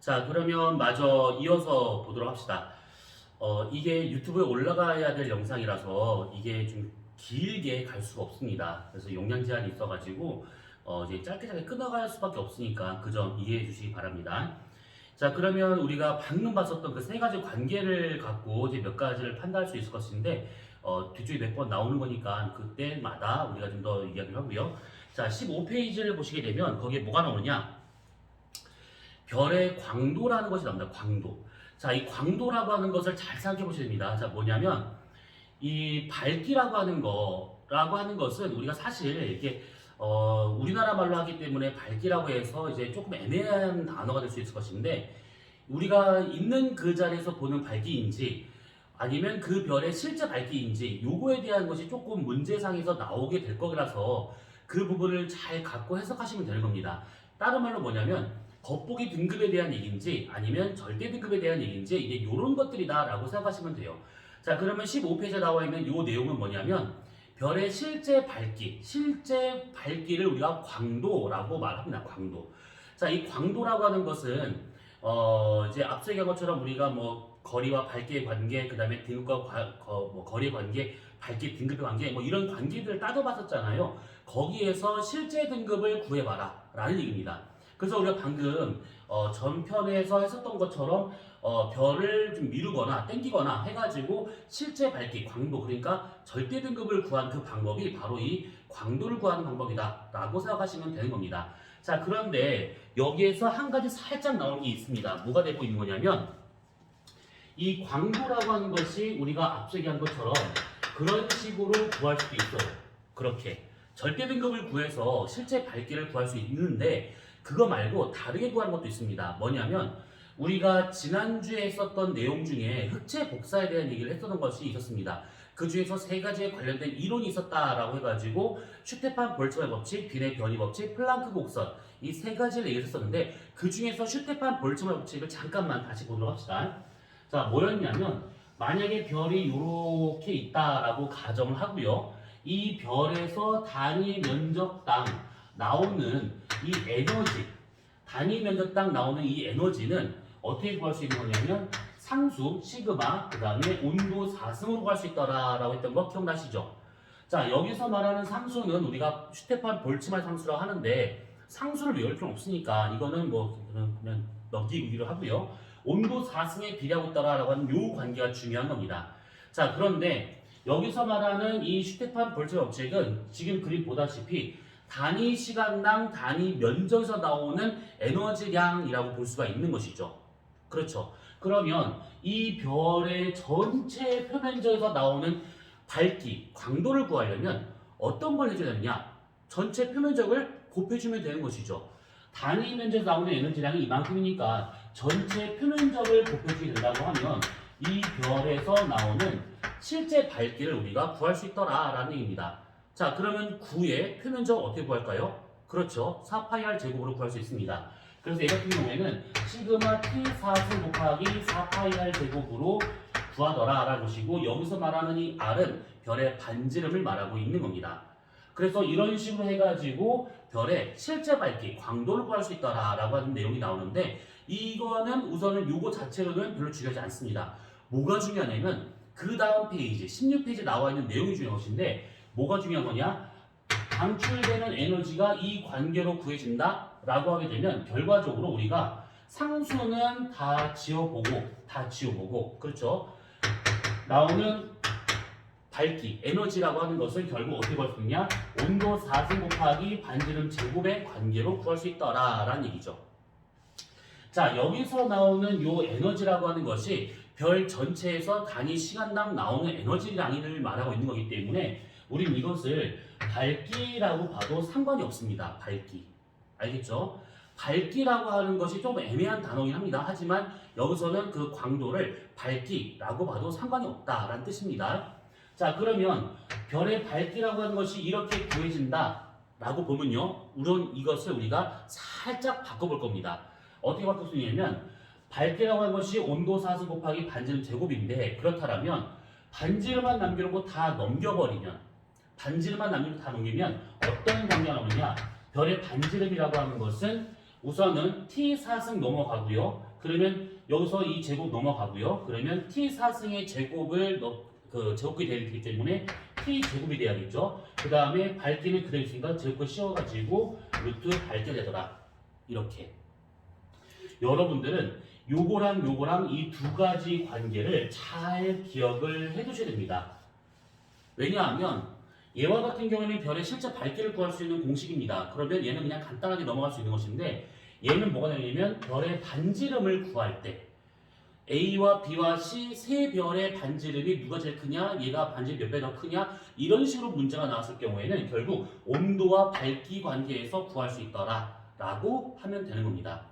자, 그러면 마저 이어서 보도록 합시다. 이게 유튜브에 올라가야 될 영상이라서 이게 좀 길게 갈 수가 없습니다. 그래서 용량 제한이 있어가지고 이제 짧게 끊어갈 수밖에 없으니까 그 점 이해해 주시기 바랍니다. 자, 그러면 우리가 방금 봤었던 그 세 가지 관계를 갖고 이제 몇 가지를 판단할 수 있을 것인데 뒤쪽에 몇 번 나오는 거니까 그때마다 우리가 좀 더 이야기를 하고요. 자, 15페이지를 보시게 되면 거기에 뭐가 나오느냐? 별의 광도라는 것이 나옵니다. 광도. 자, 이 광도라고 하는 것을 잘 생각해 보셔야 됩니다. 자, 뭐냐면 이 밝기라고 하는 것은 우리가 사실 이게 우리나라 말로 하기 때문에 밝기라고 해서 이제 조금 애매한 단어가 될 수 있을 것인데 우리가 있는 그 자리에서 보는 밝기인지 아니면 그 별의 실제 밝기인지 요거에 대한 것이 조금 문제상에서 나오게 될 거라서 그 부분을 잘 갖고 해석하시면 되는 겁니다. 다른 말로 뭐냐면 겉보기 등급에 대한 얘기인지 아니면 절대 등급에 대한 얘기인지 이게 이런 것들이다 라고 생각하시면 돼요. 자, 그러면 15페이지에 나와 있는 이 내용은 뭐냐면 별의 실제 밝기를 우리가 광도라고 말합니다. 광도. 자, 이 광도라고 하는 것은 이제 앞서 얘기한 것처럼 우리가 뭐 거리와 밝기의 관계, 그 다음에 등급과 뭐 거리의 관계, 밝기 등급의 관계, 뭐 이런 관계들을 따져봤었잖아요. 거기에서 실제 등급을 구해봐라 라는 얘기입니다. 그래서 우리가 방금 전편에서 했었던 것처럼 별을 좀 미루거나 땡기거나 해가지고 실제 밝기, 광도, 그러니까 절대 등급을 구한 그 방법이 바로 이 광도를 구하는 방법이다 라고 생각하시면 되는 겁니다. 자, 그런데 여기에서 한 가지 살짝 나오는 게 있습니다. 뭐가 되고 있는 거냐면 이 광도라고 하는 것이 우리가 앞서 얘기한 것처럼 그런 식으로 구할 수도 있어요. 그렇게 절대 등급을 구해서 실제 밝기를 구할 수 있는데 그거 말고 다르게 구하는 것도 있습니다. 뭐냐면 우리가 지난주에 했었던 내용 중에 흑체 복사에 대한 얘기를 했었던 것이 있었습니다. 그 중에서 세 가지에 관련된 이론이 있었다라고 해가지고 슈테판 볼츠만 법칙, 빈의 변이 법칙, 플랑크 곡선 이 세 가지를 얘기했었는데 그 중에서 슈테판 볼츠만 법칙을 잠깐만 다시 보도록 합시다. 자, 뭐였냐면 만약에 별이 이렇게 있다라고 가정을 하고요. 이 별에서 단위 면적당 나오는 이 에너지, 단위 면적당 나오는 이 에너지는 어떻게 구할 수 있는 거냐면 상수, 시그마, 그 다음에 온도 4승으로 구할 수 있더라라고 했던 거 기억나시죠? 자, 여기서 말하는 상수는 우리가 슈테판 볼츠만 상수라고 하는데 상수를 외울 필요는 없으니까 이거는 뭐 그냥 넘기기로 하고요. 온도 4승에 비례하고 있더라라고 하는 요 관계가 중요한 겁니다. 자, 그런데 여기서 말하는 이 슈테판 볼츠 법칙은 지금 그림 보다시피 단위 시간당 단위 면적에서 나오는 에너지량이라고 볼 수가 있는 것이죠. 그렇죠. 그러면 이 별의 전체 표면적에서 나오는 밝기, 광도를 구하려면 어떤 걸 해줘야 되느냐? 전체 표면적을 곱해주면 되는 것이죠. 단위 면적에서 나오는 에너지량이 이만큼이니까 전체 표면적을 곱해주게 된다고 하면 이 별에서 나오는 실제 밝기를 우리가 구할 수 있더라라는 얘기입니다. 자, 그러면 9의 표면적 어떻게 구할까요? 그렇죠. 4파이R 제곱으로 구할 수 있습니다. 그래서 이 같은 경우에는 시그마 T4승 곱하기 4파이R 제곱으로 구하더라라는 것이고 여기서 말하는 이 R은 별의 반지름을 말하고 있는 겁니다. 그래서 이런 식으로 해가지고 별의 실제 밝기, 광도를 구할 수 있더라라고 하는 내용이 나오는데 이거는 우선은 요거 자체로는 별로 중요하지 않습니다. 뭐가 중요하냐면 그 다음 페이지, 16페이지에 나와 있는 내용이 중요한 것인데 뭐가 중요한 거냐? 방출되는 에너지가 이 관계로 구해진다 라고 하게 되면 결과적으로 우리가 상수는 다 지워보고 그렇죠? 나오는 밝기, 에너지라고 하는 것을 결국 어떻게 구할 수 있냐? 온도 4승 곱하기 반지름 제곱의 관계로 구할 수 있더라라는 얘기죠. 자, 여기서 나오는 요 에너지라고 하는 것이 별 전체에서 단위 시간당 나오는 에너지량을 말하고 있는 거기 때문에 우린 이것을 밝기라고 봐도 상관이 없습니다. 밝기. 알겠죠? 밝기라고 하는 것이 좀 애매한 단어이긴 합니다. 하지만 여기서는 그 광도를 밝기라고 봐도 상관이 없다라는 뜻입니다. 자, 그러면 별의 밝기라고 하는 것이 이렇게 구해진다 라고 보면요. 우선 이것을 우리가 살짝 바꿔볼 겁니다. 어떻게 바꿀 수 있냐면 밝기라고 하는 것이 온도 4승 곱하기 반지름 제곱인데 그렇다면 반지름만 남겨놓고 다 넘겨버리면 반지름만 남기고 다 넘기면 어떤 관계가 나오느냐? 별의 반지름이라고 하는 것은 우선은 t4승 넘어가고요. 그러면 여기서 이 제곱 넘어가고요. 그러면 t4승의 제곱을 제곱이 되기 때문에 t제곱이 돼야겠죠. 그 다음에 밝기는 그대로 있으니까 제곱을 씌워가지고 루트 밝게 되더라. 이렇게. 여러분들은 요거랑 이 두 가지 관계를 잘 기억을 해두셔야 됩니다. 왜냐하면 얘와 같은 경우에는 별의 실제 밝기를 구할 수 있는 공식입니다. 그러면 얘는 그냥 간단하게 넘어갈 수 있는 것인데 얘는 뭐가 되냐면 별의 반지름을 구할 때 A와 B와 C 세 별의 반지름이 누가 제일 크냐, 얘가 반지름 몇 배 더 크냐 이런 식으로 문제가 나왔을 경우에는 결국 온도와 밝기 관계에서 구할 수 있더라 라고 하면 되는 겁니다.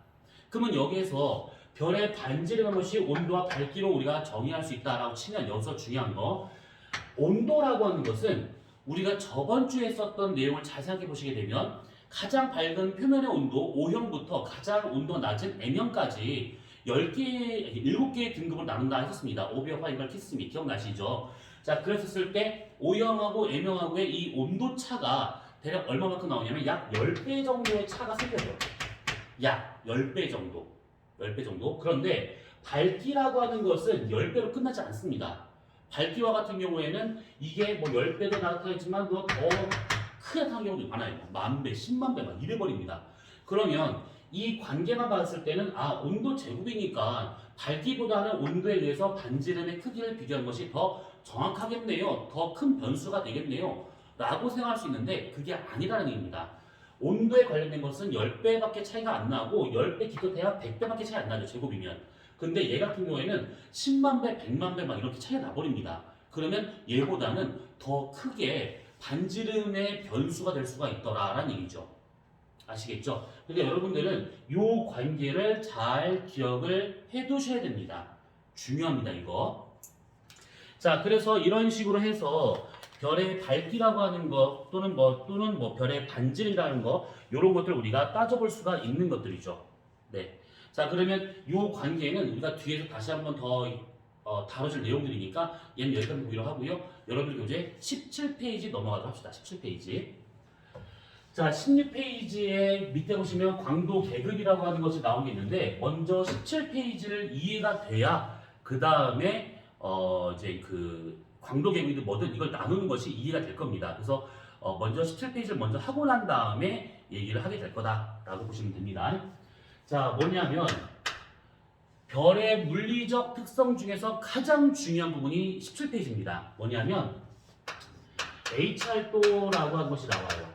그러면 여기에서 별의 반지름 한 것이 온도와 밝기로 우리가 정의할 수 있다라고 치면 여기서 중요한 거 온도라고 하는 것은 우리가 저번 주에 썼던 내용을 잘 생각해 보시게 되면 가장 밝은 표면의 온도 O형부터 가장 온도가 낮은 M형까지 10개, 7개의 등급을 나눈다 했었습니다. 오비어 파이벌 키스미 기억나시죠? 자, 그랬었을 때 O형하고 M형하고의 이 온도 차가 대략 얼마만큼 나오냐면 약 10배 정도의 차가 생겨요. 약 10배 정도. 10배 정도. 그런데 밝기라고 하는 것은 10배로 끝나지 않습니다. 밝기와 같은 경우에는 이게 뭐 10배도 나타나지만 더 크게 나타나는 경우도 많아요. 10,000배, 100,000배 막 이래버립니다. 그러면 이 관계만 봤을 때는 온도 제곱이니까 밝기보다는 온도에 의해서 반지름의 크기를 비교하는 것이 더 정확하겠네요. 더 큰 변수가 되겠네요. 라고 생각할 수 있는데 그게 아니라는 얘기입니다. 온도에 관련된 것은 10배밖에 차이가 안 나고 10배 기껏해야 100배밖에 차이 안 나죠. 제곱이면. 근데 얘 같은 경우에는 10만 배, 100만 배 막 이렇게 차이가 나버립니다. 그러면 얘보다는 더 크게 반지름의 변수가 될 수가 있더라라는 얘기죠. 아시겠죠? 그러니까 여러분들은 이 관계를 잘 기억을 해 두셔야 됩니다. 중요합니다, 이거. 자, 그래서 이런 식으로 해서 별의 밝기라고 하는 것 또는 뭐 별의 반지름이라는 거 이런 것들 우리가 따져볼 수가 있는 것들이죠. 네. 자, 그러면 이 관계는 우리가 뒤에서 다시 한번 더 다뤄질 내용들이니까 얘는 여기까지 보기로 하고요. 여러분들 교재 17페이지 넘어가도록 합시다. 17페이지. 자, 16페이지에 밑에 보시면 광도 계급이라고 하는 것이 나온 게 있는데 먼저 17페이지를 이해가 돼야 그 다음에 이제 그 광도 계급이든 뭐든 이걸 나누는 것이 이해가 될 겁니다. 그래서 먼저 17페이지를 먼저 하고 난 다음에 얘기를 하게 될 거다라고 보시면 됩니다. 자, 뭐냐면 별의 물리적 특성 중에서 가장 중요한 부분이 17페이지입니다. 뭐냐면 H활도라고 하는 것이 나와요.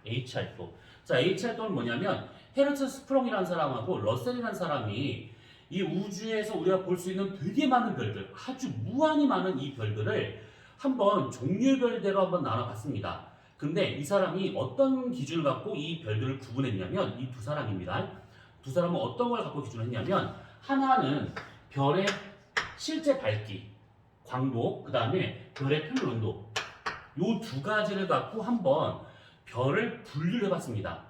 H활도. 자, H활도는 뭐냐면 헤르츠 스프롱이라는 사람하고 러셀이라는 사람이 이 우주에서 우리가 볼 수 있는 되게 많은 별들, 아주 무한히 많은 이 별들을 한번 종류별대로 한번 나눠봤습니다. 근데 이 사람이 어떤 기준을 갖고 이 별들을 구분했냐면 이 두 사람입니다. 두 사람은 어떤 걸 갖고 기준을 했냐면 하나는 별의 실제 밝기, 광도, 그 다음에 별의 표면 온도 이 두 가지를 갖고 한번 별을 분류를 해봤습니다.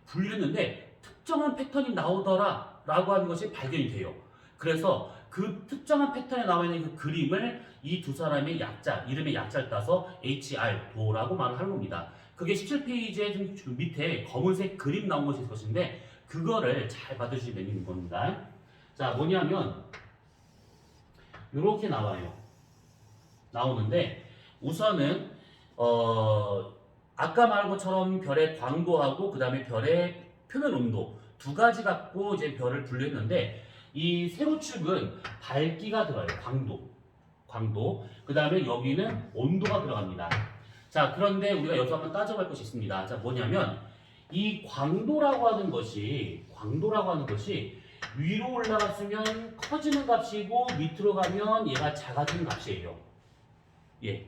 분류했는데 특정한 패턴이 나오더라 라고 하는 것이 발견이 돼요. 그래서 그 특정한 패턴에 나와 있는 그 그림을 이 두 사람의 약자, 이름의 약자를 따서 HR도라고 말을 하는 겁니다. 그게 17페이지에 좀 밑에 검은색 그림 나온 것이 있을 것인데 그거를 잘 받으시면 되는 겁니다. 자, 뭐냐면 이렇게 나와요. 나오는데 우선은 아까 말한 것처럼 별의 광도하고 그 다음에 별의 표면 온도 두 가지 갖고 이제 별을 분류했는데 이 세로축은 밝기가 들어가요. 광도. 그 다음에 여기는 온도가 들어갑니다. 자, 그런데 우리가 여기서 한번 따져볼 것이 있습니다. 자, 뭐냐면 이 광도라고 하는 것이 위로 올라갔으면 커지는 값이고 밑으로 가면 얘가 작아지는 값이에요. 예.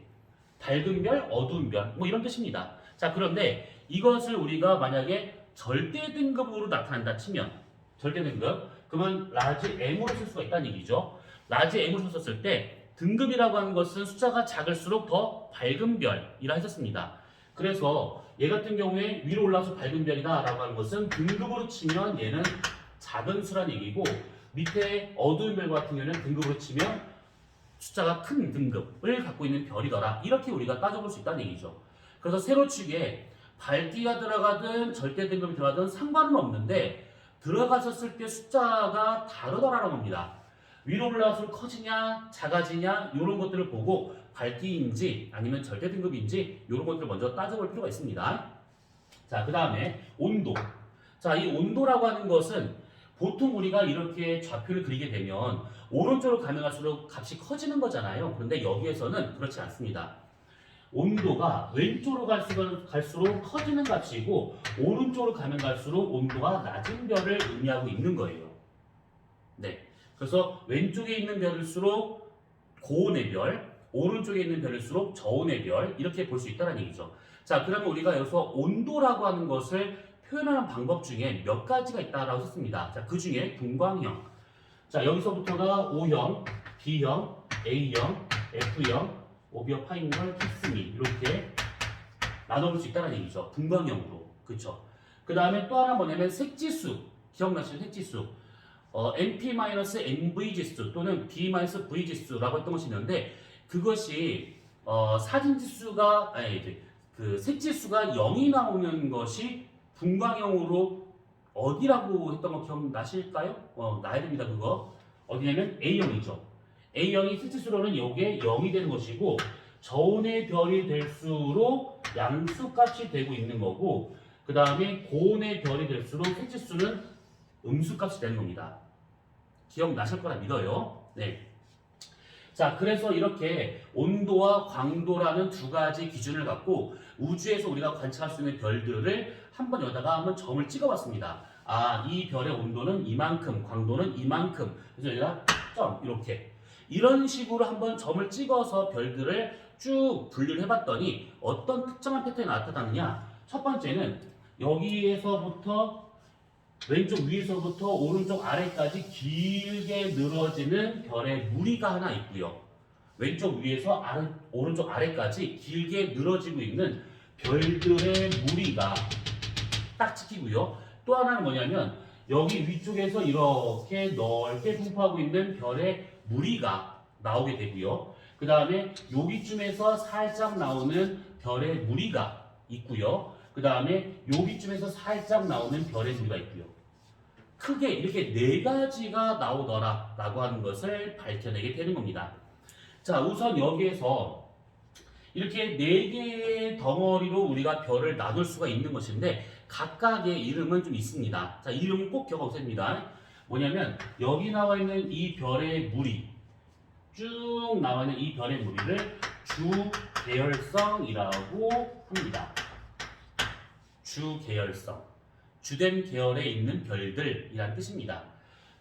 밝은 별, 어두운 별, 뭐 이런 뜻입니다. 자, 그런데 이것을 우리가 만약에 절대 등급으로 나타난다 치면, 절대 등급, 그러면 라지 M으로 쓸 수가 있다는 얘기죠. 라지 M으로 썼을 때 등급이라고 하는 것은 숫자가 작을수록 더 밝은 별이라 했었습니다. 그래서 얘 같은 경우에 위로 올라서 밝은 별이다 라고 하는 것은 등급으로 치면 얘는 작은 수란 얘기고 밑에 어두운 별 같은 경우는 등급으로 치면 숫자가 큰 등급을 갖고 있는 별이더라. 이렇게 우리가 따져볼 수 있다는 얘기죠. 그래서 세로축에 밝기가 들어가든 절대 등급이 들어가든 상관은 없는데 들어갔었을 때 숫자가 다르더라는 겁니다. 위로 올라갈수록 커지냐 작아지냐 이런 것들을 보고 밝기인지 아니면 절대 등급인지 이런 것들을 먼저 따져볼 필요가 있습니다. 자, 그 다음에 온도. 자, 이 온도라고 하는 것은 보통 우리가 이렇게 좌표를 그리게 되면 오른쪽으로 가면 갈수록 값이 커지는 거잖아요. 그런데 여기에서는 그렇지 않습니다. 온도가 왼쪽으로 갈수록 커지는 값이고 오른쪽으로 가면 갈수록 온도가 낮은 별을 의미하고 있는 거예요. 네. 그래서 왼쪽에 있는 별일수록 고온의 별, 오른쪽에 있는 별일수록 저온의 별 이렇게 볼 수 있다는 얘기죠. 자, 그러면 우리가 여기서 온도라고 하는 것을 표현하는 방법 중에 몇 가지가 있다라고 했습니다. 자, 그 중에 분광형. 자, 여기서부터가 O형, B형, A형, F형, 오비어 파이널, 픽스미 이렇게 나눠볼 수 있다는 얘기죠. 분광형으로. 그쵸? 그 다음에 또 하나 뭐냐면 색지수. 기억나시죠? 색지수. NP-NV 지수 또는 B-V 지수라고 했던 것이 있는데 그것이 사진 지수가 아니 그 색지수가 0이 나오는 것이 분광형으로 어디라고 했던 거 기억나실까요? 나야 됩니다. 그거 어디냐면 A형이죠. A형이 색지수로는 이게 0이 되는 것이고 저온의 별이 될수록 양수값이 되고 있는 거고 그 다음에 고온의 별이 될수록 색지수는 음수값이 되는 겁니다. 기억나실 거라 믿어요. 네. 자, 그래서 이렇게 온도와 광도라는 두 가지 기준을 갖고 우주에서 우리가 관찰할 수 있는 별들을 한번 여기다가 한번 점을 찍어봤습니다. 아, 이 별의 온도는 이만큼, 광도는 이만큼. 그래서 여기다 점 이렇게 이런 식으로 한번 점을 찍어서 별들을 쭉 분류를 해봤더니 어떤 특정한 패턴이 나타나느냐. 첫 번째는 여기에서부터 왼쪽 위에서부터 오른쪽 아래까지 길게 늘어지는 별의 무리가 하나 있고요. 왼쪽 위에서 오른쪽 아래까지 길게 늘어지고 있는 별들의 무리가 딱 찍히고요. 또 하나는 뭐냐면 여기 위쪽에서 이렇게 넓게 분포하고 있는 별의 무리가 나오게 되고요. 그 다음에 여기쯤에서 살짝 나오는 별의 무리가 있고요. 그 다음에 여기쯤에서 살짝 나오는 별의 무리가 있고요. 크게 이렇게 네 가지가 나오더라 라고 하는 것을 밝혀내게 되는 겁니다. 자, 우선 여기에서 이렇게 네 개의 덩어리로 우리가 별을 나눌 수가 있는 것인데 각각의 이름은 좀 있습니다. 자, 이름은 꼭 기억하고 있습니다. 뭐냐면 여기 나와 있는 이 별의 무리 쭉 나와 있는 이 별의 무리를 주계열성이라고 합니다. 주계열성. 주된 계열에 있는 별들이란 뜻입니다.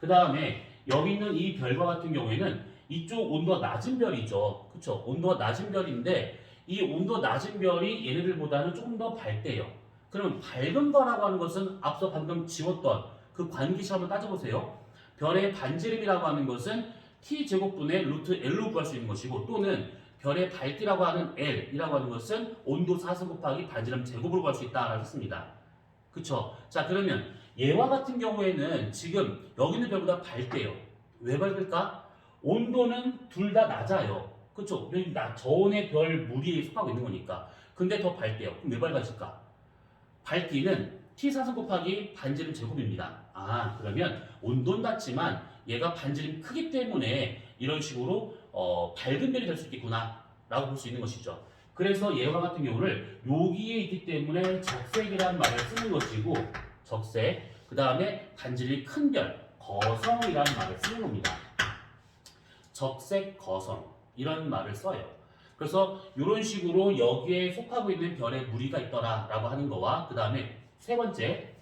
그 다음에 여기 있는 이 별과 같은 경우에는 이쪽 온도가 낮은 별이죠. 그쵸? 온도가 낮은 별인데 이 온도 낮은 별이 얘네들보다는 조금 더 밝대요. 그러면 밝은 거라고 하는 것은 앞서 방금 지웠던 그 관계식 한번 따져보세요. 별의 반지름이라고 하는 것은 t제곱분의 루트 L로 구할 수 있는 것이고 또는 별의 밝기라고 하는 L이라고 하는 것은 온도 4승 곱하기 반지름 제곱으로 구할 수 있다라고 했습니다. 그쵸? 자, 그러면 얘와 같은 경우에는 지금 여기 있는 별보다 밝대요. 왜 밝을까? 온도는 둘 다 낮아요. 그쵸? 여기 저온의 별 무리에 속하고 있는 거니까. 근데 더 밝대요. 그럼 왜 밝아질까? 밝기는 T4승 곱하기 반지름 제곱입니다. 아, 그러면 온도는 낮지만 얘가 반지름이 크기 때문에 이런 식으로 밝은 별이 될 수 있겠구나 라고 볼 수 있는 것이죠. 그래서 얘와 같은 경우를 여기에 있기 때문에 적색이라는 말을 쓰는 것이고 적색, 그 다음에 반지름이 큰 별, 거성이라는 말을 쓰는 겁니다. 적색, 거성 이런 말을 써요. 그래서 이런 식으로 여기에 속하고 있는 별의 무리가 있더라 라고 하는 거와 그 다음에 세 번째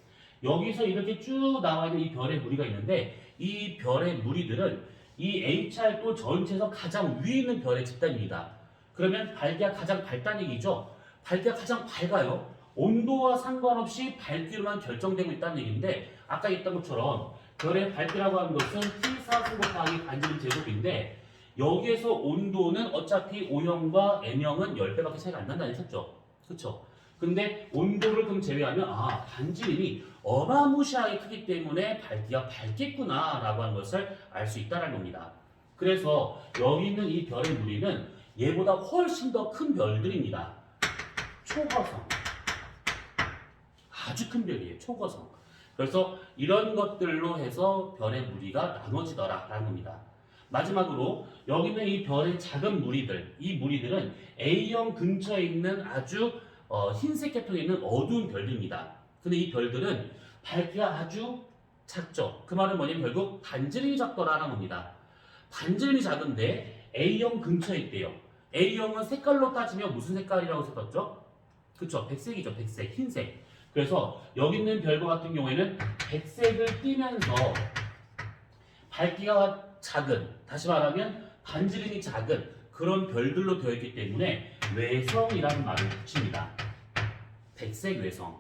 여기서 이렇게 쭉 나와 있는 이 별의 무리가 있는데 이 별의 무리들은 이 HR도 전체에서 가장 위에 있는 별의 집단입니다. 그러면 밝기가 가장 밝다는 얘기죠. 밝기가 가장 밝아요. 온도와 상관없이 밝기로만 결정되고 있다는 얘기인데 아까 얘기했던 것처럼 별의 밝기라고 하는 것은 T4승 곱하기 반지름 제곱인데 여기에서 온도는 어차피 O형과 M형은 10배밖에 차이가 안 난다는 했었죠. 그쵸? 근데 온도를 그럼 제외하면 반지름이 어마무시하게 크기 때문에 밝기가 밝겠구나 라고 하는 것을 알 수 있다는 겁니다. 그래서 여기 있는 이 별의 무리는 얘보다 훨씬 더 큰 별들입니다. 초거성, 아주 큰 별이에요. 초거성. 그래서 이런 것들로 해서 별의 무리가 나눠지더라라는 겁니다. 마지막으로 여기 있는 이 별의 작은 무리들, 이 무리들은 A형 근처에 있는 아주 흰색 계통에 있는 어두운 별들입니다. 근데 이 별들은 밝기가 아주 작죠. 그 말은 뭐냐면 결국 반지름이 작더라라는 겁니다. 반지름이 작은데 A형 근처에 있대요. A형은 색깔로 따지면 무슨 색깔이라고 썼죠? 그쵸, 백색이죠. 백색, 흰색. 그래서 여기 있는 별과 같은 경우에는 백색을 띠면서 밝기가 작은, 다시 말하면 반지름이 작은 그런 별들로 되어 있기 때문에 외성이라는 말을 붙입니다. 백색 외성.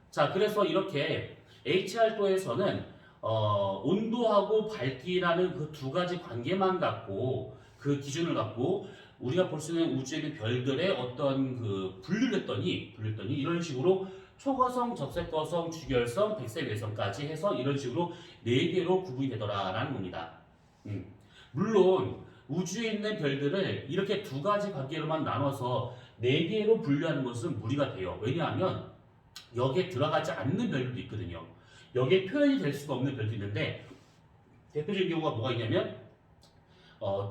자, 그래서 이렇게 HR도에서는 온도하고 밝기라는 그 두 가지 관계만 갖고 그 기준을 갖고 우리가 볼 수 있는 우주에 있는 별들의 어떤 그 분류를 했더니 이런 식으로 초거성, 적색거성, 주결성, 백색외성까지 해서 이런 식으로 네 개로 구분이 되더라라는 겁니다. 물론 우주에 있는 별들을 이렇게 두 가지 관계로만 나눠서 네 개로 분류하는 것은 무리가 돼요. 왜냐하면 여기에 들어가지 않는 별들도 있거든요. 여기에 표현이 될 수가 없는 별도 있는데 대표적인 경우가 뭐가 있냐면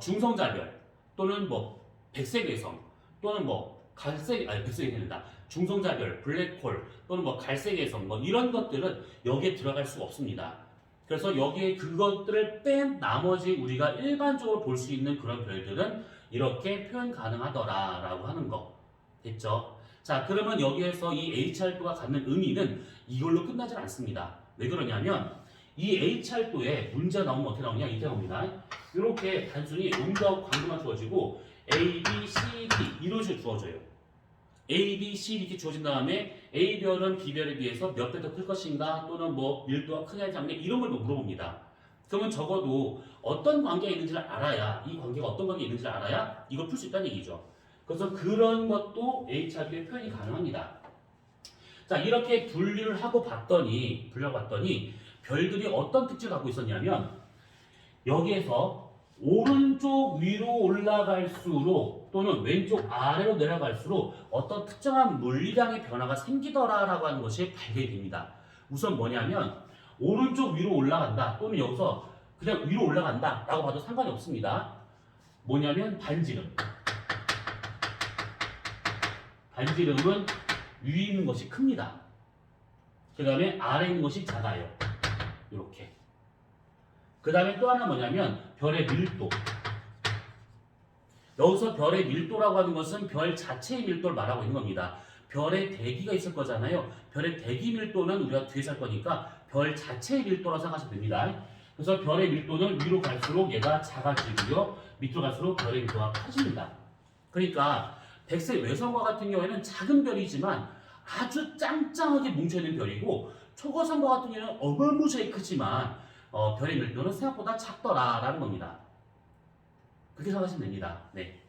중성자별 또는 뭐 백색외성 또는 뭐 백색이 된다. 중성자별, 블랙홀 또는 뭐 갈색외성 뭐 이런 것들은 여기에 들어갈 수가 없습니다. 그래서 여기에 그것들을 뺀 나머지 우리가 일반적으로 볼 수 있는 그런 별들은 이렇게 표현 가능하더라라고 하는 거 됐죠? 자, 그러면 여기에서 이 HR도가 갖는 의미는 이걸로 끝나지 않습니다. 왜 그러냐면 이 HR도에 문제가 나오면 어떻게 나오냐? 이렇게 나옵니다. 이렇게 단순히 음도하고 광도만 주어지고 A, B, C, D 이런 식으로 주어져요. A, B, C 이렇게 주어진 다음에 A별은 B별에 비해서 몇 배 더 클 것인가 또는 뭐 밀도가 크냐 작냐 이런 걸 물어봅니다. 그러면 적어도 어떤 관계가 있는지를 알아야 이 관계가 어떤 관계가 있는지를 알아야 이걸 풀 수 있다는 얘기죠. 그래서 그런 것도 HR도의 표현이 가능합니다. 자, 이렇게 분류를 하고 봤더니 별들이 어떤 특징을 갖고 있었냐면 여기에서 오른쪽 위로 올라갈수록 또는 왼쪽 아래로 내려갈수록 어떤 특정한 물리량의 변화가 생기더라라고 하는 것이 발견이 됩니다. 우선 뭐냐면 오른쪽 위로 올라간다 또는 여기서 그냥 위로 올라간다 라고 봐도 상관이 없습니다. 뭐냐면 반지름. 반지름은 위에 있는 것이 큽니다. 그 다음에 아래에 있는 것이 작아요. 이렇게. 그 다음에 또 하나 뭐냐면 별의 밀도. 여기서 별의 밀도라고 하는 것은 별 자체의 밀도를 말하고 있는 겁니다. 별의 대기가 있을 거잖아요. 별의 대기 밀도는 우리가 뒤에서 할 거니까 별 자체의 밀도라고 생각하시면 됩니다. 그래서 별의 밀도는 위로 갈수록 얘가 작아지고요. 밑으로 갈수록 별의 밀도가 커집니다. 그러니까 백색 외성과 같은 경우에는 작은 별이지만 아주 짱짱하게 뭉쳐있는 별이고 초거성과 같은 경우에는 어마무시하게 크지만 별의 밀도는 생각보다 작더라라는 겁니다. 그렇게 생각하시면 됩니다. 네.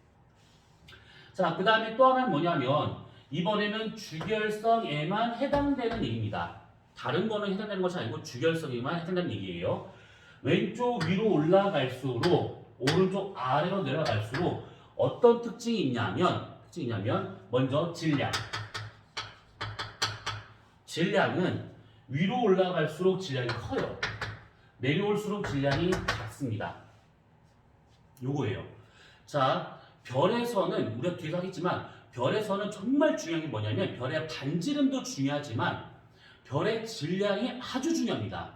자, 그 다음에 또 하나는 뭐냐면 이번에는 주결성에만 해당되는 얘기입니다. 다른 거는 해당되는 것이 아니고 주결성에만 해당되는 얘기예요. 왼쪽 위로 올라갈수록 오른쪽 아래로 내려갈수록 어떤 특징이 있냐면 먼저 질량. 질량은 위로 올라갈수록 질량이 커요. 내려올수록 질량이 작습니다. 요거예요. 자, 별에서는 우리가 뒤에서 하겠지만 별에서는 정말 중요한 게 뭐냐면 별의 반지름도 중요하지만 별의 질량이 아주 중요합니다.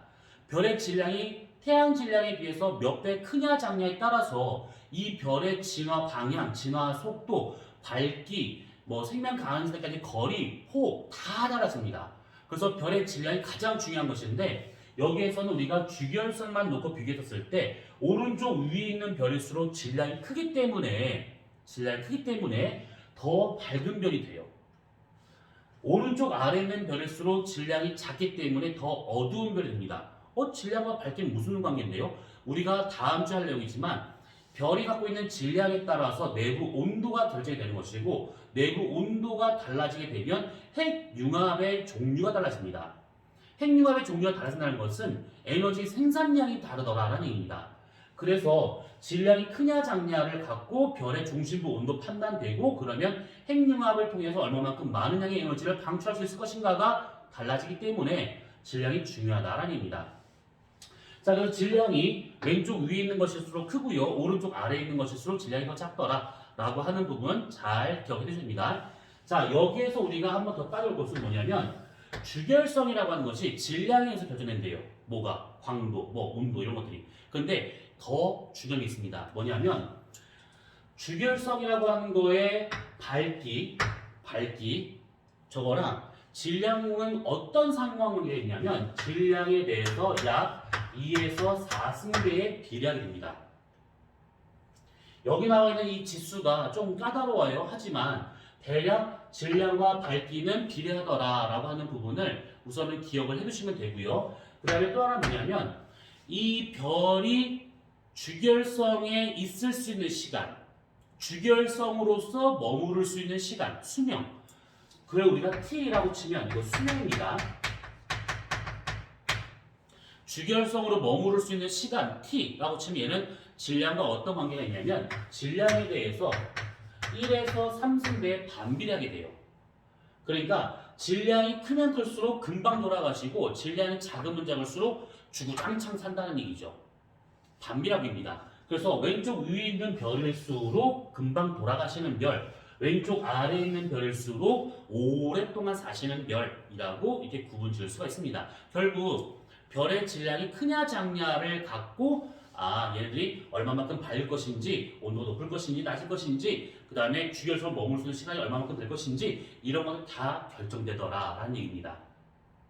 별의 질량이 태양 질량에 비해서 몇 배 크냐 작냐에 따라서 이 별의 진화 방향, 진화 속도, 밝기, 뭐 생명 가능성까지 거리, 호흡 다 달라집니다. 그래서 별의 질량이 가장 중요한 것인데 여기에서는 우리가 주결성만 놓고 비교했을 때 오른쪽 위에 있는 별일수록 질량이 크기 때문에 더 밝은 별이 돼요. 오른쪽 아래에 있는 별일수록 질량이 작기 때문에 더 어두운 별이 됩니다. 질량과 밝기는 무슨 관계인데요? 우리가 다음 주에 할 내용이지만 별이 갖고 있는 질량에 따라서 내부 온도가 결정이 되는 것이고 내부 온도가 달라지게 되면 핵융합의 종류가 달라집니다. 핵융합의 종류가 달라진다는 것은 에너지 생산량이 다르더라라는 얘기입니다. 그래서 질량이 크냐 작냐를 갖고 별의 중심부 온도 판단되고 그러면 핵융합을 통해서 얼마만큼 많은 양의 에너지를 방출할 수 있을 것인가가 달라지기 때문에 질량이 중요하다라는 얘기입니다. 자, 그래서 질량이 왼쪽 위에 있는 것일수록 크고요. 오른쪽 아래에 있는 것일수록 질량이 더 작더라 라고 하는 부분 잘 기억해 주십니다. 자, 여기에서 우리가 한 번 더 따져볼 것은 뭐냐면 주결성이라고 하는 것이 질량에서 결정된대요. 뭐가? 광도, 뭐 온도 이런 것들이. 근데 더 중요한 게 있습니다. 뭐냐면 주결성이라고 하는 거에 밝기 저거랑 질량은 어떤 상황을 얘기하냐면 질량에 대해서 약 2에서 4승배에 비례하게 됩니다. 여기 나와 있는 이 지수가 좀 까다로워요. 하지만 대략 질량과 밝기는 비례하더라라고 하는 부분을 우선은 기억을 해두시면 되고요. 그 다음에 또 하나 뭐냐면 이 별이 주결성에 있을 수 있는 시간, 주결성으로서 머무를 수 있는 시간, 수명. 그걸 우리가 T라고 치면 이거 수명입니다. 주결성으로 머무를 수 있는 시간 T라고 치면 얘는 질량과 어떤 관계가 있냐면 질량에 대해서 1에서 3승배에 반비례하게 돼요. 그러니까 질량이 크면 클수록 금방 돌아가시고 질량이 작으면 작을수록 주구장창 산다는 얘기죠. 반비례합니다. 그래서 왼쪽 위에 있는 별일수록 금방 돌아가시는 별, 왼쪽 아래에 있는 별일수록 오랫동안 사시는 별이라고 이렇게 구분 지을 수가 있습니다. 결국 별의 질량이 크냐 작냐를 갖고 얘네들이 얼마만큼 밝을 것인지, 온도가 높을 것인지 낮을 것인지, 그 다음에 주결성을 머물 수 있는 시간이 얼마만큼 될 것인지 이런 것은 다 결정되더라라는 얘기입니다.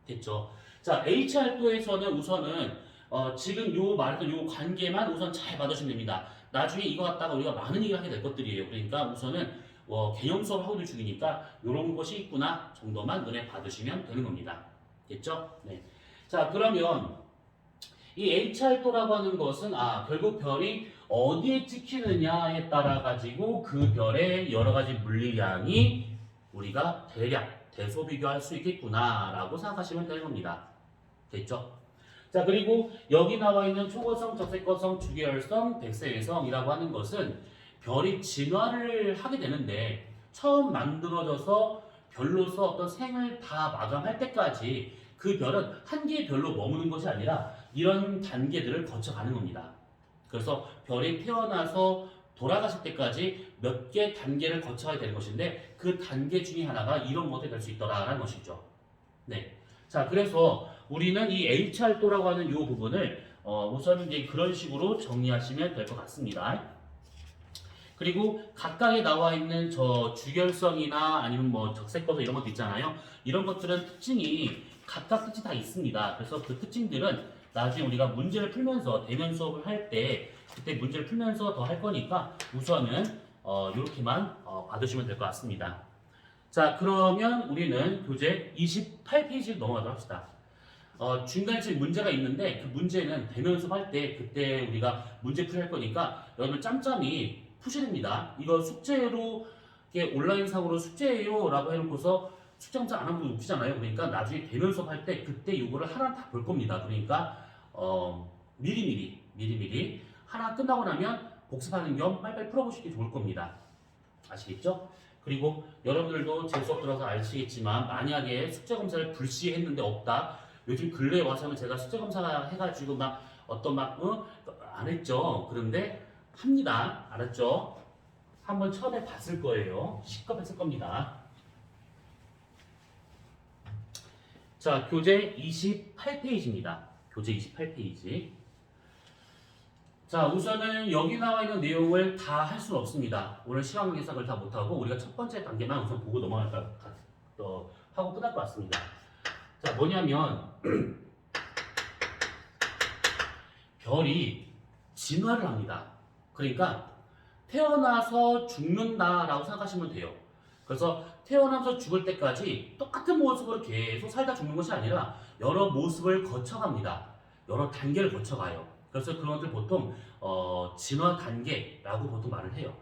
됐죠? 자, H활도에서는 우선은 지금 요 말했던 요 관계만 우선 잘 받으시면 됩니다. 나중에 이거 갖다가 우리가 많은 얘기를 하게 될 것들이에요. 그러니까 우선은 개념 수업을 하고 있는 중이니까 요런 것이 있구나 정도만 눈에 받으시면 되는 겁니다. 됐죠? 네. 자, 그러면 이 H활도라고 하는 것은 결국 별이 어디에 찍히느냐에 따라 가지고 그 별의 여러 가지 물리량이 우리가 대략 대소비교할 수 있겠구나라고 생각하시면 되는 겁니다. 됐죠? 자, 그리고 여기 나와 있는 초고성, 적색거성, 주계열성, 백색외성이라고 하는 것은 별이 진화를 하게 되는데 처음 만들어져서 별로서 어떤 생을 다 마감할 때까지 그 별은 한 개의 별로 머무는 것이 아니라 이런 단계들을 거쳐가는 겁니다. 그래서 별이 태어나서 돌아가실 때까지 몇 개 단계를 거쳐야 되는 것인데 그 단계 중에 하나가 이런 것들이 될 수 있더라라는 것이죠. 네. 자, 그래서 우리는 이 H활도라고 하는 이 부분을 우선 이제 그런 식으로 정리하시면 될 것 같습니다. 그리고 각각에 나와 있는 저 주결성이나 아니면 뭐 적색거성 이런 것도 있잖아요. 이런 것들은 특징이 각각 특징 다 있습니다. 그래서 그 특징들은 나중에 우리가 문제를 풀면서 대면 수업을 할 때 그때 문제를 풀면서 더 할 거니까 우선은 이렇게만 받으시면 될 것 같습니다. 자, 그러면 우리는 교재 28페이지로 넘어가도록 합시다. 중간에 지금 문제가 있는데 그 문제는 대면 수업할 때 그때 우리가 문제풀이 할 거니까 여러분 짬짬이 푸셔야 됩니다. 이거 숙제로 온라인상으로 숙제예요 라고 해놓고서 숙제 검사 안 하면 웃기잖아요. 그러니까 나중에 대면 수업할 때 그때 이거를 하나 다 볼 겁니다. 그러니까 미리미리 하나 끝나고 나면 복습하는 겸 빨리빨리 풀어보시기 좋을 겁니다. 아시겠죠? 그리고 여러분들도 제 수업 들어서 아시겠지만 만약에 숙제 검사를 불시했는데 없다. 요즘 근래에 와서는 제가 숙제 검사 해가지고 안 했죠. 그런데 합니다. 알았죠? 한번 처음에 봤을 거예요. 시겁했을 겁니다. 자, 교재 28페이지입니다. 교재 28페이지. 자, 우선은 여기 나와 있는 내용을 다 할 수는 없습니다. 오늘 시간 관계상 그걸 다 못하고 우리가 첫 번째 단계만 우선 보고 넘어갈까 하고 끝날 것 같습니다. 자, 뭐냐면 별이 진화를 합니다. 그러니까 태어나서 죽는다라고 생각하시면 돼요. 그래서 태어나서 죽을 때까지 똑같은 모습으로 계속 살다 죽는 것이 아니라 여러 모습을 거쳐갑니다. 여러 단계를 거쳐가요. 그래서 그런 것들 보통 진화 단계라고 보통 말을 해요.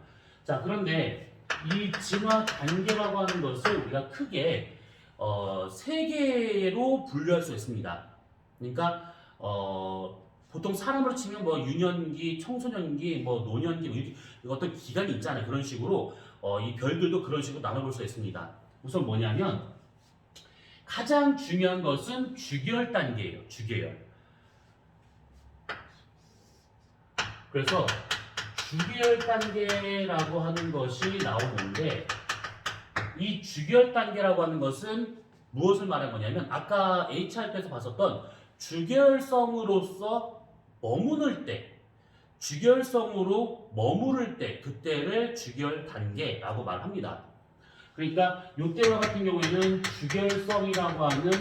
자, 그런데 이 진화 단계라고 하는 것을 우리가 크게 세 개로 분류할 수 있습니다. 그러니까 보통 사람으로 치면 뭐 유년기, 청소년기, 뭐 노년기 이렇게 어떤 기간이 있잖아요. 그런 식으로 이 별들도 그런 식으로 나눠볼 수 있습니다. 우선 뭐냐면 가장 중요한 것은 주기열 단계예요. 주기열. 그래서 주기열 단계라고 하는 것이 나오는데 이 주기열 단계라고 하는 것은 무엇을 말하는 거냐면 아까 HRP에서 봤었던 주기열성으로서 머무를 때, 주기열성으로 머무를 때 그때를 주기열 단계라고 말합니다. 그러니까 요때와 같은 경우에는 주기열성이라고 하는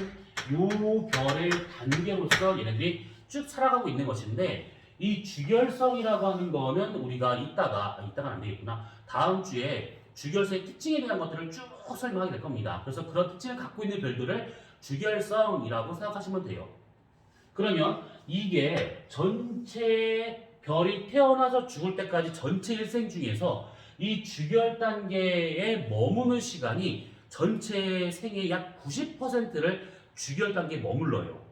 요 별의 단계로서 얘네들이 쭉 살아가고 있는 것인데 이 주기열성이라고 하는 거는 우리가 이따가 안 되겠구나. 다음 주에 주기열성의 특징에 대한 것들을 쭉 설명하게 될 겁니다. 그래서 그런 특징을 갖고 있는 별들을 주기열성이라고 생각하시면 돼요. 그러면 이게 전체 별이 태어나서 죽을 때까지 전체 일생 중에서 이 주기열 단계에 머무는 시간이 전체 생의 약 90%를 주기열 단계에 머물러요.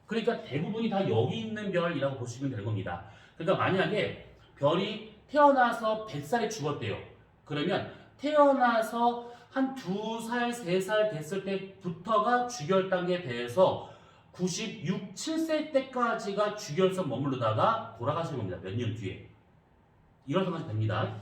그러니까 대부분이 다 여기 있는 별이라고 보시면 되는 겁니다. 그러니까 만약에 별이 태어나서 100살에 죽었대요. 그러면 태어나서 한 2살, 3살 됐을 때부터가 주기열 단계에 대해서 96, 7세 때까지가 주기열성 머무르다가 돌아가시는 겁니다. 몇 년 뒤에. 이런 생각이 됩니다.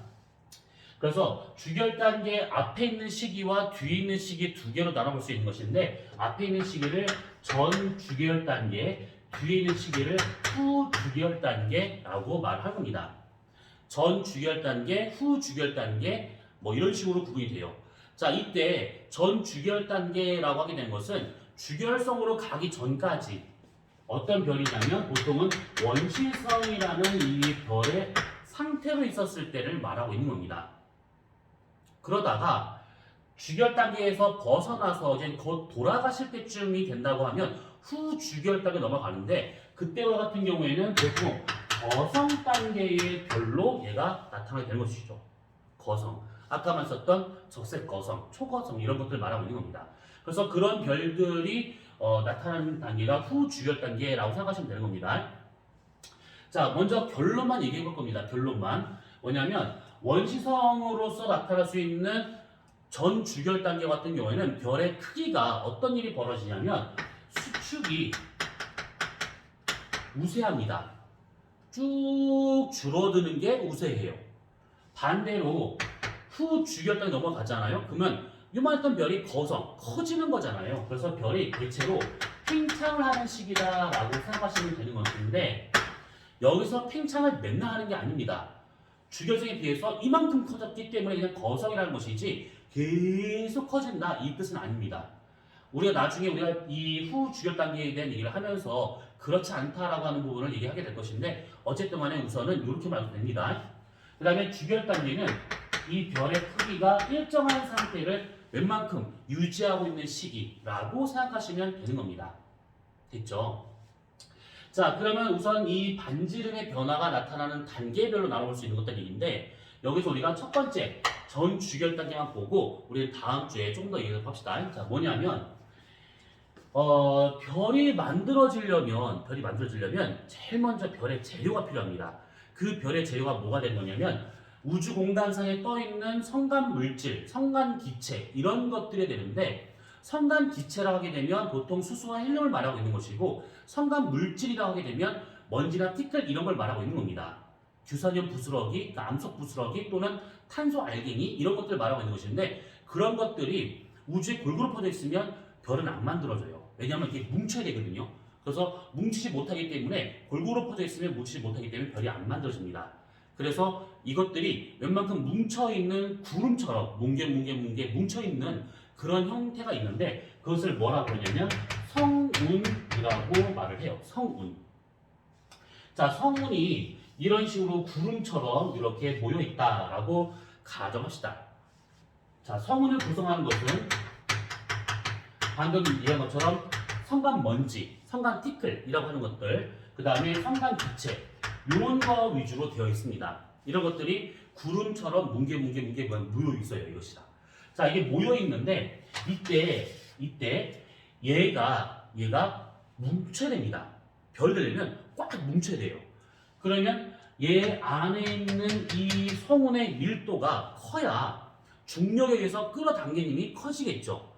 그래서 주기열 단계 앞에 있는 시기와 뒤에 있는 시기 두 개로 나눠볼 수 있는 것인데 앞에 있는 시기를 전 주기열 단계, 뒤에 있는 시기를 후 주기열 단계라고 말할 겁니다. 전 주기열 단계, 후 주기열 단계 뭐 이런 식으로 구분이 돼요. 자, 이때 전 주기열 단계라고 하게 된 것은 주기열성으로 가기 전까지 어떤 별이냐면 보통은 원시성이라는 이 별의 상태로 있었을 때를 말하고 있는 겁니다. 그러다가 주기열 단계에서 벗어나서 이제 곧 돌아가실 때쯤이 된다고 하면 후 주기열 단계 넘어가는데 그때와 같은 경우에는 보통 거성 단계의 별로 얘가 나타나게 되는 것이죠. 거성. 아까만 썼던 적색 거성, 초거성 이런 것들 말하고 있는 겁니다. 그래서 그런 별들이 나타나는 단계가 후 주기열 단계라고 생각하시면 되는 겁니다. 자, 먼저 결론만 얘기해 볼 겁니다. 결론만. 뭐냐면 원시성으로서 나타날 수 있는 전 주기열 단계 같은 경우에는 별의 크기가 어떤 일이 벌어지냐면 수축이 우세합니다. 쭉 줄어드는 게 우세해요. 반대로 후 주기열 단계 넘어가잖아요. 그러면 요만했던 별이 거성, 커지는 거잖아요. 그래서 별이 대체로 팽창을 하는 시기다라고 생각하시면 되는 것인데 여기서 팽창을 맨날 하는 게 아닙니다. 주기열성에 비해서 이만큼 커졌기 때문에 그냥 거성이라는 것이지 계속 커진다 이 뜻은 아닙니다. 우리가 나중에 우리가 이 후 주기열 단계에 대한 얘기를 하면서 그렇지 않다라고 하는 부분을 얘기하게 될 것인데 어쨌든 간에 우선은 이렇게 말하면 됩니다. 그 다음에 주기열 단계는 이 별의 크기가 일정한 상태를 웬만큼 유지하고 있는 시기라고 생각하시면 되는 겁니다. 됐죠? 자, 그러면 우선 이 반지름의 변화가 나타나는 단계별로 나눠볼 수 있는 것들인데 여기서 우리가 첫 번째 전 주기열 단계만 보고 우리 다음 주에 좀 더 얘기를 합시다. 자, 뭐냐면 별이 만들어지려면 제일 먼저 별의 재료가 필요합니다. 그 별의 재료가 뭐가 되는 거냐면 우주 공간상에 떠 있는 성간 물질, 성간 기체 이런 것들이 되는데 성간 기체라고 하게 되면 보통 수소와 헬륨을 말하고 있는 것이고 성간 물질이라고 하게 되면 먼지나 티끌 이런 걸 말하고 있는 겁니다. 규산염 부스러기, 그러니까 암석 부스러기 또는 탄소 알갱이 이런 것들을 말하고 있는 것인데 그런 것들이 우주에 골고루 퍼져 있으면 별은 안 만들어져요. 왜냐하면 이게 뭉쳐야 되거든요. 그래서 뭉치지 못하기 때문에 골고루 퍼져 있으면 뭉치지 못하기 때문에 별이 안 만들어집니다. 그래서 이것들이 웬만큼 뭉쳐있는 구름처럼 뭉게 뭉쳐있는 그런 형태가 있는데 그것을 뭐라고 하냐면 성운이라고 말을 해요. 성운. 자, 성운이 이런 식으로 구름처럼 이렇게 모여있다라고 가정합시다. 자, 성운을 구성하는 것은 방금 얘기한 것처럼 성간 먼지, 성간 티끌이라고 하는 것들, 그 다음에 성간 기체 이런 거 위주로 되어 있습니다. 이런 것들이 구름처럼 뭉게 모여 있어요. 이것이다. 자, 이게 모여 있는데 이때 얘가 뭉쳐야 됩니다. 별 되려면 꽉 뭉쳐야 돼요. 그러면 얘 안에 있는 이 성운의 밀도가 커야 중력에 의해서 끌어당기는 힘이 커지겠죠.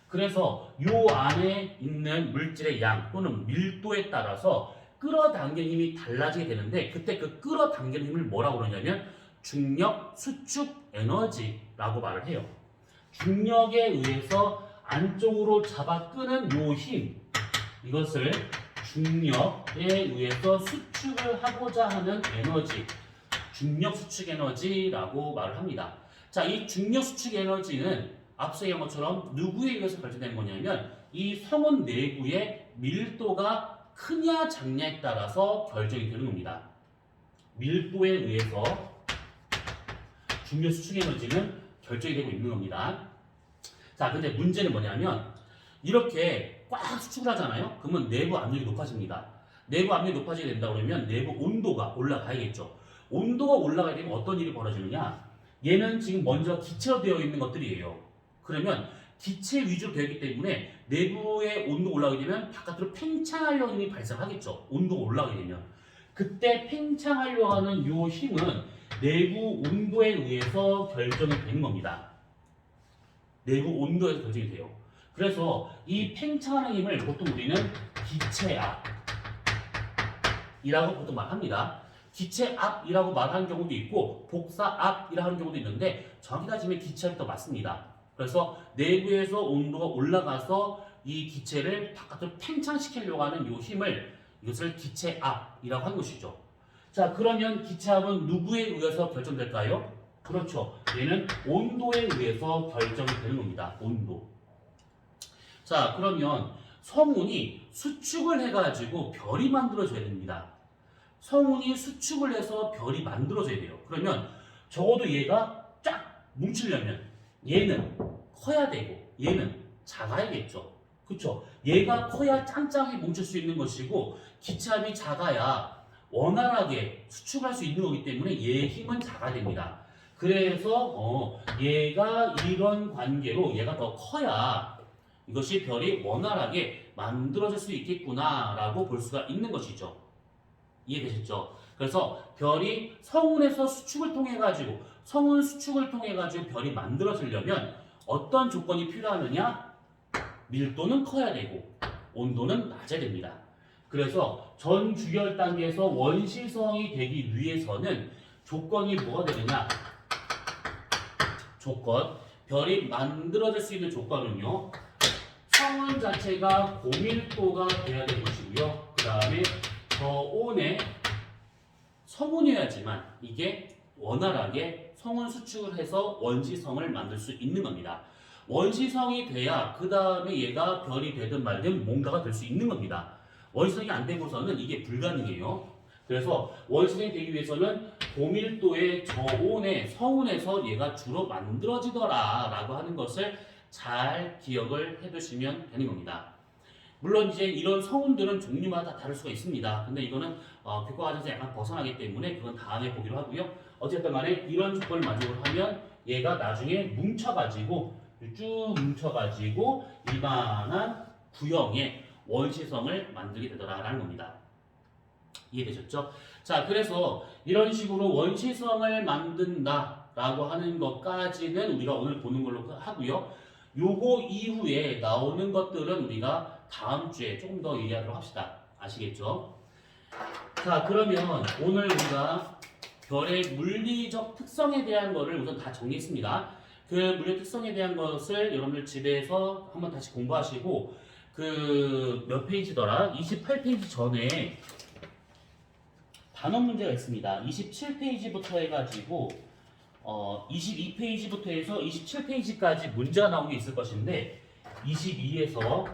그래서 요 안에 있는 물질의 양 또는 밀도에 따라서 끌어당기는 힘이 달라지게 되는데 그때 그 끌어당기는 힘을 뭐라고 그러냐면 중력 수축 에너지라고 말을 해요. 중력에 의해서 안쪽으로 잡아 끄는 요 힘, 이것을 중력에 의해서 수축을 하고자 하는 에너지, 중력 수축 에너지라고 말을 합니다. 자, 이 중력 수축 에너지는 앞서 얘기한 것처럼 누구에 의해서 결정되는 거냐면 이 성운 내부의 밀도가 크냐 작냐에 따라서 결정이 되는 겁니다. 밀도에 의해서 중력 수축 에너지는 결정이 되고 있는 겁니다. 자, 근데 문제는 뭐냐면 이렇게 꽉 수축을 하잖아요. 그러면 내부 압력이 높아집니다. 내부 압력이 높아지게 된다 그러면 내부 온도가 올라가야겠죠. 온도가 올라가게 되면 어떤 일이 벌어지느냐? 얘는 지금 먼저 기체로 되어 있는 것들이에요. 그러면 기체 위주로 되어 있기 때문에 내부의 온도가 올라가게 되면 바깥으로 팽창하려는 힘이 발생하겠죠. 온도가 올라가게 되면. 그때 팽창하려고 하는 요 힘은 내부 온도에 의해서 결정이 되는 겁니다. 내부 온도에서 결정이 돼요. 그래서 이 팽창하는 힘을 보통 우리는 기체압이라고 보통 말합니다. 기체압이라고 말하는 경우도 있고 복사압이라고 하는 경우도 있는데 정확히 따지면 기체압이 더 맞습니다. 그래서 내부에서 온도가 올라가서 이 기체를 바깥으로 팽창시키려고 하는 이 힘을 이것을 기체압이라고 하는 것이죠. 자, 그러면 기체압은 누구에 의해서 결정될까요? 그렇죠. 얘는 온도에 의해서 결정이 되는 겁니다. 온도. 자, 그러면 성운이 수축을 해가지고 별이 만들어져야 됩니다. 성운이 수축을 해서 별이 만들어져야 돼요. 그러면 적어도 얘가 쫙 뭉치려면 얘는 커야 되고 얘는 작아야겠죠. 그쵸? 얘가 커야 짱짱하게 뭉칠 수 있는 것이고 기체압이 작아야 원활하게 수축할 수 있는 거기 때문에 얘의 힘은 작아야 됩니다. 그래서 얘가 이런 관계로 얘가 더 커야 이것이 별이 원활하게 만들어질 수 있겠구나라고 볼 수가 있는 것이죠. 이해되셨죠? 그래서 별이 성운에서 수축을 통해 가지고 성운 수축을 통해 가지고 별이 만들어지려면 어떤 조건이 필요하느냐? 밀도는 커야 되고 온도는 낮아야 됩니다. 그래서 전 주열 단계에서 원시성이 되기 위해서는 조건이 뭐가 되느냐? 조건, 별이 만들어질 수 있는 조건은요. 성운 자체가 고밀도가 돼야 될 것이고요. 그 다음에 저온의 성운이어야지만 이게 원활하게 성운 수축을 해서 원시성을 만들 수 있는 겁니다. 원시성이 돼야 그 다음에 얘가 별이 되든 말든 뭔가가 될 수 있는 겁니다. 원시성이 안 되고서는 이게 불가능해요. 그래서 원시성이 되기 위해서는 고밀도의 저온의 성운에서 얘가 주로 만들어지더라 라고 하는 것을 잘 기억을 해두시면 되는 겁니다. 물론 이제 이런 성운들은 종류마다 다를 수가 있습니다. 근데 이거는 교과 과정에서 약간 벗어나기 때문에 그건 다음에 보기로 하고요. 어쨌든 간에 이런 조건을 만족을 하면 얘가 나중에 뭉쳐가지고 쭉 뭉쳐가지고 이만한 구형의 원시성을 만들게 되더라라는 겁니다. 이해되셨죠? 자, 그래서 이런 식으로 원시성을 만든다라고 하는 것까지는 우리가 오늘 보는 걸로 하고요. 요거 이후에 나오는 것들은 우리가 다음 주에 조금 더 얘기하도록 합시다. 아시겠죠? 자, 그러면 오늘 우리가 별의 물리적 특성에 대한 거를 우선 다 정리했습니다. 그 물리적 특성에 대한 것을 여러분들 집에서 한번 다시 공부하시고 그 몇 페이지더라? 28페이지 전에 단원 문제가 있습니다. 27페이지부터 해가지고 22페이지부터 해서 27페이지까지 문제가 나온 게 있을 것인데 22에서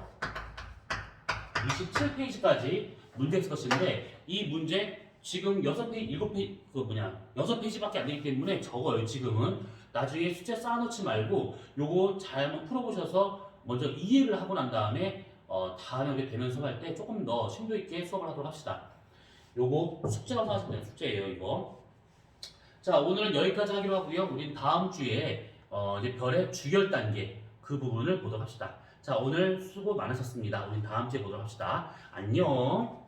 27페이지까지 문제가 있을 것인데 이 문제 지금 6페이지, 7페이지, 6페이지밖에 안 되기 때문에 적어요. 지금은 나중에 숙제 쌓아놓지 말고 요거 잘 한번 풀어보셔서 먼저 이해를 하고 난 다음에 다음에 되는 수업할 때 조금 더 심도 있게 수업을 하도록 합시다. 요거 숙제라고 하시면 돼요. 숙제예요, 이거. 자, 오늘은 여기까지 하기로 하고요. 우린 다음 주에 이제 별의 주열 단계 그 부분을 보도록 합시다. 자, 오늘 수고 많으셨습니다. 우린 다음 주에 보도록 합시다. 안녕.